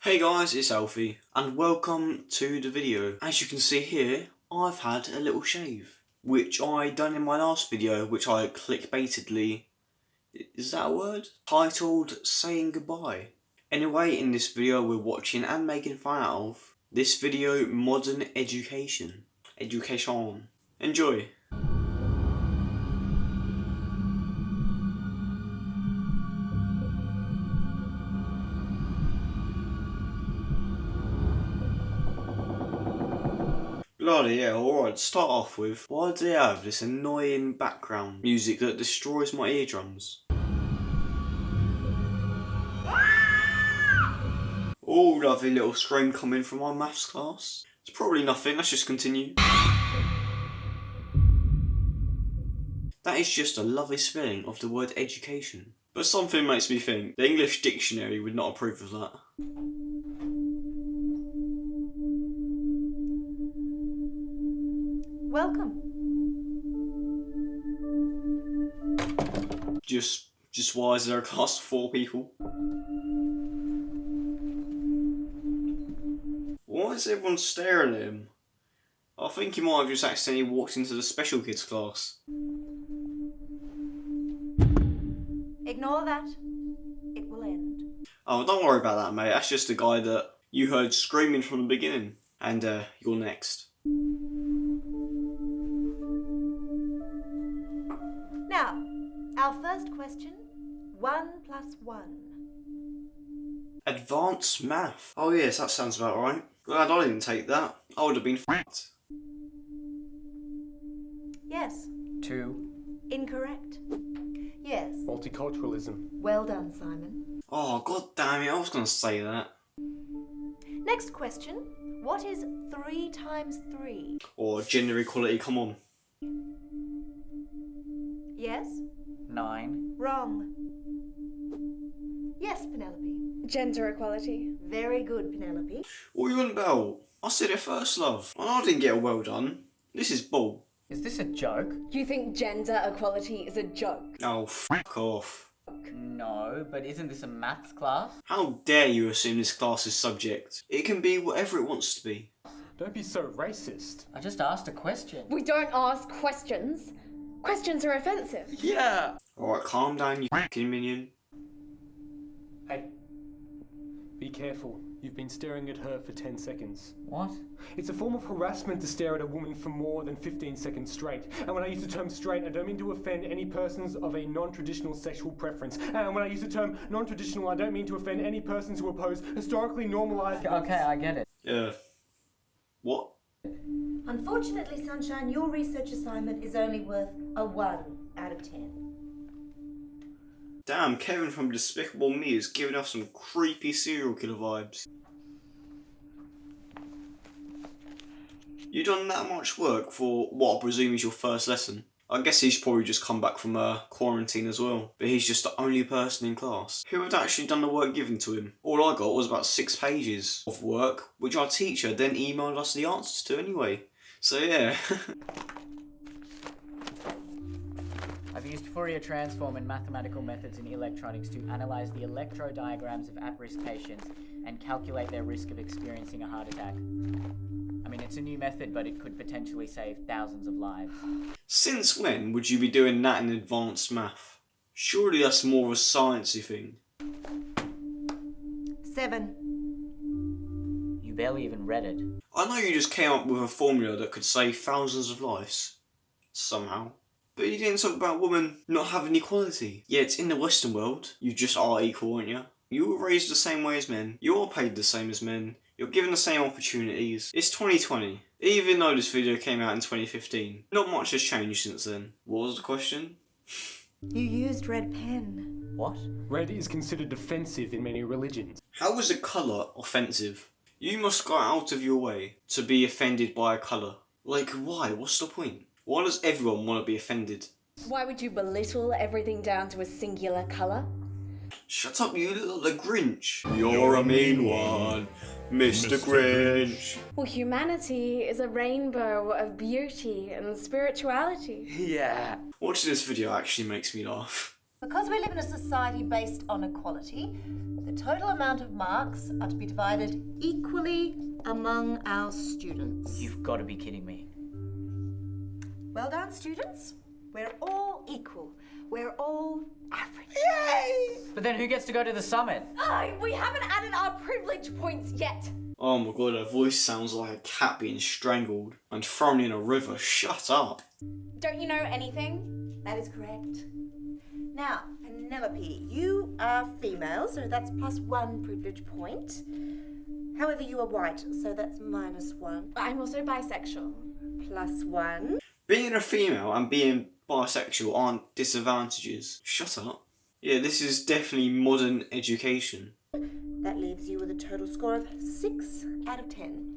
Hey guys, it's Alfie, and welcome to the video. As you can see here, I've had a little shave, which I done in my last video, which I clickbaitedly, is that a word? Titled Saying Goodbye. Anyway, in this video we're watching and making fun out of this video, Modern Education. Educayshun. Enjoy. Bloody hell, alright, start off with, why do they have this annoying background music that destroys my eardrums? Oh, lovely little scream coming from my maths class. It's probably nothing, let's just continue. That is just a lovely spelling of the word education. But something makes me think the English dictionary would not approve of that. Welcome. Just why is there a class of 4 people? Why is everyone staring at him? I think he might have just accidentally walked into the special kids class. Ignore that. It will end. Oh, don't worry about that, mate. That's just a guy that you heard screaming from the beginning. And you're next. Now, our first question, 1 + 1. Advanced math. Oh yes, that sounds about right. Glad I didn't take that. I would have been f***ed. Yes. 2. Incorrect. Yes. Multiculturalism. Well done, Simon. Oh, god damn it, I was gonna say that. Next question, what is 3 × 3? Or gender equality, come on. Yes? 9. Wrong. Yes, Penelope. Gender equality. Very good, Penelope. What are you on about? I said it first, love. And I didn't get a well done. This is bull. Is this a joke? You think gender equality is a joke? Oh, f*** off. No, but isn't this a maths class? How dare you assume this class's subject? It can be whatever it wants to be. Don't be so racist. I just asked a question. We don't ask questions. Questions are offensive. Yeah! Alright, calm down, you f***ing minion. Hey, be careful. You've been staring at her for 10 seconds. What? It's a form of harassment to stare at a woman for more than 15 seconds straight. And when I use the term straight, I don't mean to offend any persons of a non-traditional sexual preference. And when I use the term non-traditional, I don't mean to offend any persons who oppose historically normalized... Okay, I get it. What? Unfortunately, Sunshine, your research assignment is only worth a 1 out of 10. Damn, Kevin from Despicable Me is giving off some creepy serial killer vibes. You done that much work for what I presume is your first lesson? I guess he's probably just come back from quarantine as well, but he's just the only person in class who had actually done the work given to him. All I got was about 6 pages of work, which our teacher then emailed us the answers to anyway. So yeah. I've used Fourier transform and mathematical methods in electronics to analyze the electrodiagrams of at-risk patients and calculate their risk of experiencing a heart attack. I mean, it's a new method, but it could potentially save thousands of lives. Since when would you be doing that in advanced math? Surely that's more of a sciencey thing. 7. You barely even read it. I know you just came up with a formula that could save thousands of lives. Somehow. But you didn't talk about women not having equality. Yet in the Western world, you just are equal, aren't you? You were raised the same way as men. You're paid the same as men. You're given the same opportunities. It's 2020. Even though this video came out in 2015, not much has changed since then. What was the question? You used red pen. What? Red is considered offensive in many religions. How is a colour offensive? You must go out of your way to be offended by a colour. Like, why? What's the point? Why does everyone want to be offended? Why would you belittle everything down to a singular colour? Shut up, you little Grinch. You're a mean one, Mr. Grinch. Well, humanity is a rainbow of beauty and spirituality. Yeah. Watching this video actually makes me laugh. Because we live in a society based on equality, the total amount of marks are to be divided equally among our students. You've got to be kidding me. Well done, students. We're all equal. We're all average. Yay! But then who gets to go to the summit? We haven't added our privilege points yet. Oh my god, her voice sounds like a cat being strangled and thrown in a river. Shut up. Don't you know anything? That is correct. Now, Penelope, you are female, so that's +1 privilege point. However, you are white, so that's -1. But I'm also bisexual. +1. Being a female and being bisexual aren't disadvantages. Shut up. Yeah, this is definitely modern education. That leaves you with a total score of 6 out of 10.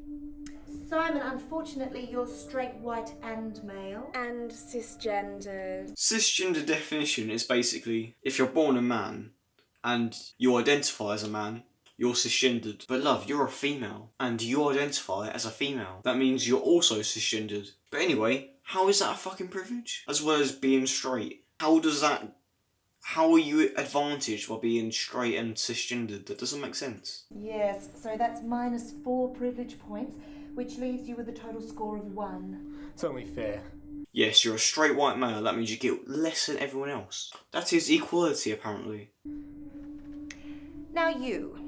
Simon, unfortunately, you're straight, white, and male. And cisgendered. Cisgender definition is basically if you're born a man and you identify as a man, you're cisgendered. But love, you're a female and you identify as a female. That means you're also cisgendered. But anyway, how is that a fucking privilege? As well as being straight. How are you advantaged by being straight and cisgendered? That doesn't make sense. Yes, so that's -4 privilege points, which leaves you with a total score of 1. It's only fair. Yes, you're a straight white male, that means you get less than everyone else. That is equality, apparently. Now you're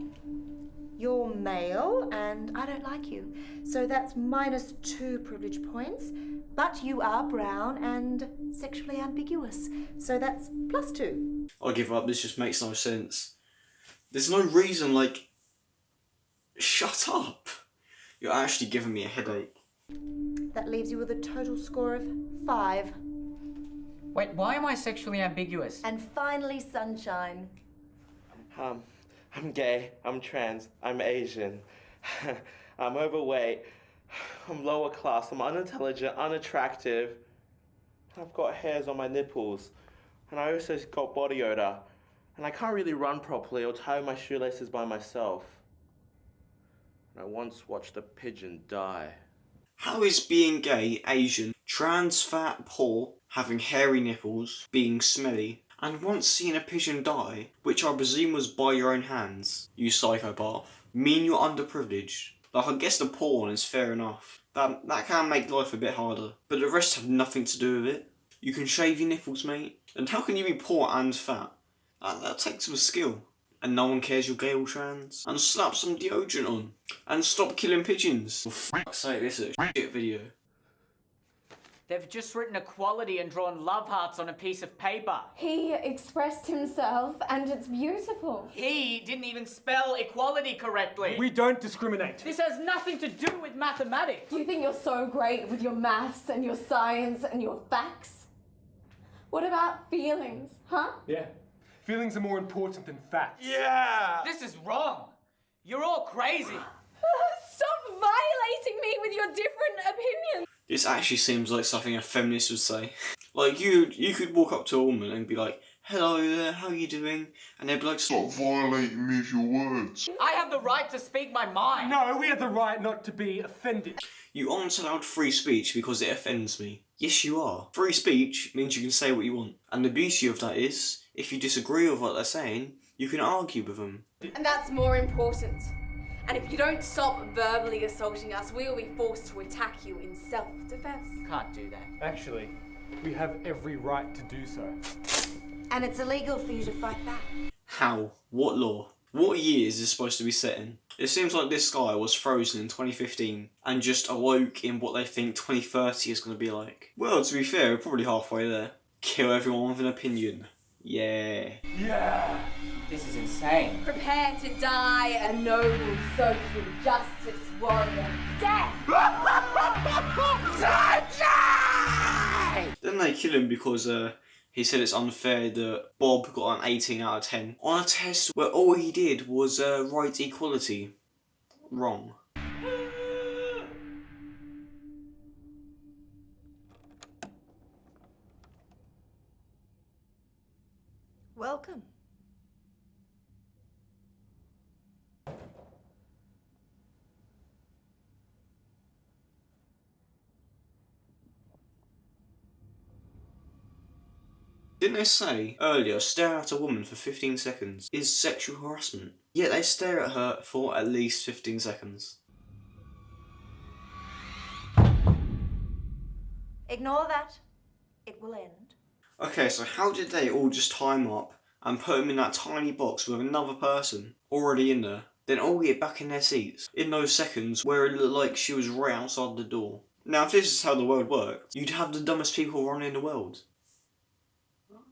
male, and I don't like you. So that's -2 privilege points, but you are brown and sexually ambiguous. So that's +2. I give up, this just makes no sense. There's no reason, like... Shut up! You're actually giving me a headache. That leaves you with a total score of 5. Wait, why am I sexually ambiguous? And finally, Sunshine. I'm gay, I'm trans, I'm Asian, I'm overweight, I'm lower class, I'm unintelligent, unattractive, I've got hairs on my nipples, and I also got body odor, and I can't really run properly or tie my shoelaces by myself. And I once watched a pigeon die. How is being gay, Asian, trans, fat, poor, having hairy nipples, being smelly, and once seeing a pigeon die, which I presume was by your own hands, you psychopath, mean you're underprivileged? Like, I guess the poor one is fair enough. That can make life a bit harder, but the rest have nothing to do with it. You can shave your nipples, mate. And how can you be poor and fat? That takes some skill. And no one cares you're gay or trans. And slap some deodorant on. And stop killing pigeons. For fuck's sake, this is a shit video. They've just written equality and drawn love hearts on a piece of paper. He expressed himself, and it's beautiful. He didn't even spell equality correctly. We don't discriminate. This has nothing to do with mathematics. You think you're so great with your maths and your science and your facts? What about feelings, huh? Yeah. Feelings are more important than facts. Yeah! This is wrong. You're all crazy. Stop violating me with your different opinions. This actually seems like something a feminist would say. Like, you could walk up to a woman and be like, "Hello there, how are you doing?" And they'd be like, Stop violating me with your words. I have the right to speak my mind. No, we have the right not to be offended. "You aren't allowed free speech because it offends me." Yes, you are. Free speech means you can say what you want. And the beauty of that is, if you disagree with what they're saying, you can argue with them. And that's more important. And if you don't stop verbally assaulting us, we will be forced to attack you in self-defense. Can't do that. Actually, we have every right to do so. And it's illegal for you to fight back. How? What law? What year is this supposed to be set in? It seems like this guy was frozen in 2015 and just awoke in what they think 2030 is going to be like. Well, to be fair, we're probably halfway there. Kill everyone with an opinion. Yeah. Yeah! This is insane. Prepare to die a noble social justice warrior. Death! Then they kill him because he said it's unfair that Bob got an 18 out of 10 on a test where all he did was write equality. Wrong. Welcome. Didn't they say earlier staring at a woman for 15 seconds is sexual harassment? Yet they stare at her for at least 15 seconds. Ignore that. It will end. Okay, so how did they all just time up and put him in that tiny box with another person already in there, then all get back in their seats in those seconds where it looked like she was right outside the door? Now, if this is how the world worked, you'd have the dumbest people running in the world.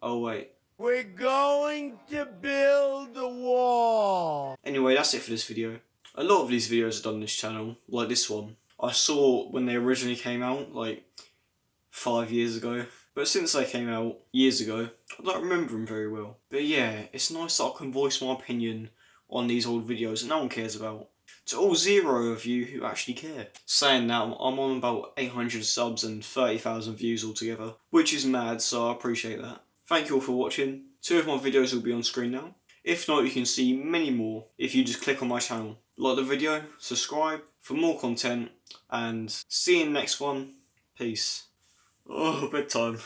Oh wait. We're going to build a wall. Anyway, that's it for this video. A lot of these videos are done on this channel, like this one. I saw when they originally came out, like 5 years ago. But since they came out years ago, I don't remember them very well. But yeah, it's nice that I can voice my opinion on these old videos that no one cares about. To all 0 of you who actually care. Saying that, I'm on about 800 subs and 30,000 views altogether, which is mad, so I appreciate that. Thank you all for watching. 2 of my videos will be on screen now. If not, you can see many more if you just click on my channel. Like the video, subscribe for more content, and see you in the next one. Peace. Oh, bedtime.